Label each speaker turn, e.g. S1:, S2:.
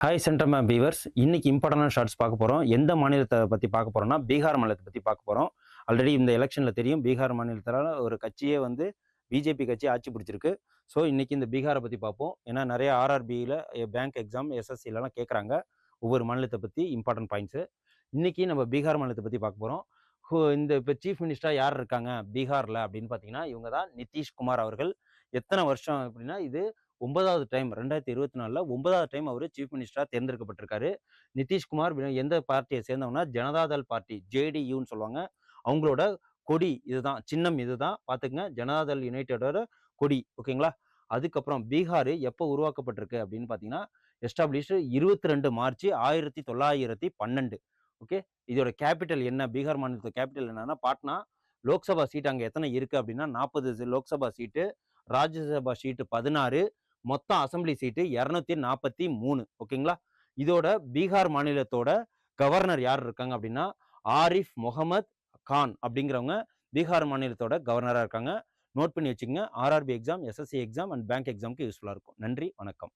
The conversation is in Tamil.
S1: Hi சென்ட்ரம் beavers. இன்னைக்கு இம்பார்ட்டன்டான ஷார்ட்ஸ் பார்க்க போகிறோம். எந்த மாநிலத்தை பற்றி பார்க்க போகிறோம்னா, பீகார் மாநிலத்தை பற்றி பார்க்க போகிறோம். ஆல்ரெடி இந்த எலெக்ஷனில் தெரியும், பீகார் மாநிலத்தில் ஒரு கட்சியே வந்து பிஜேபி கட்சி ஆட்சி பிடிச்சிருக்கு. ஸோ இன்னைக்கு இந்த பீகாரை பற்றி பார்ப்போம். ஏன்னா நிறைய ஆர்ஆர்பியில் பேங்க் எக்ஸாம், எஸ்எஸ்சிலலாம் கேட்குறாங்க ஒவ்வொரு மாநிலத்தை பற்றி இம்பார்ட்டன்ட் பாயிண்ட்ஸு. இன்னைக்கு நம்ம பீகார் மாநிலத்தை பற்றி பார்க்க போகிறோம். இந்த இப்போ சீஃப் மினிஸ்டராக யார் இருக்காங்க பீகாரில் அப்படின்னு பார்த்தீங்கன்னா, இவங்க தான் நிதிஷ்குமார் அவர்கள். எத்தனை வருஷம் அப்படின்னா, இது 9வது டைம் 2024ல் 9வது டைம் அவர் சீஃப் மினிஸ்டராக தேர்ந்தெடுக்கப்பட்டிருக்காரு. நிதிஷ்குமார் எந்த பார்ட்டியை சேர்ந்தவங்கன்னா, ஜனதாதள் பார்ட்டி, ஜேடியூன்னு சொல்லுவாங்க. அவங்களோட கொடி இதுதான், சின்னம் இதுதான் பார்த்துக்குங்க. ஜனதாதள் யுனைடெடோட கொடி, ஓகேங்களா? அதுக்கப்புறம் பீகார் எப்போ உருவாக்கப்பட்டிருக்கு அப்படின்னு பார்த்தீங்கன்னா, எஸ்டாப்ளிஷ்டு 22 மார்ச் 1912. ஓகே, இதோட கேபிட்டல் என்ன? பீகார் மாநிலத்தோட கேபிட்டல் என்னன்னா பாட்னா. லோக்சபா சீட் அங்கே எத்தனை இருக்கு அப்படின்னா 40 லோக்சபா சீட்டு, ராஜ்யசபா சீட்டு 16, மொத்தம் அசம்பிளி சீட்டு 243. ஓகேங்களா? இதோட பீகார் மாநிலத்தோட கவர்னர் யார் இருக்காங்க அப்படின்னா, ஆரிஃப் முகமது கான் அப்படிங்கிறவங்க பீகார் மாநிலத்தோட கவர்னராக இருக்காங்க. நோட் பண்ணி வச்சுக்கோங்க. RRB exam, SSC exam and bank எக்ஸாமுக்கு யூஸ்ஃபுல்லாக இருக்கும். நன்றி, வணக்கம்.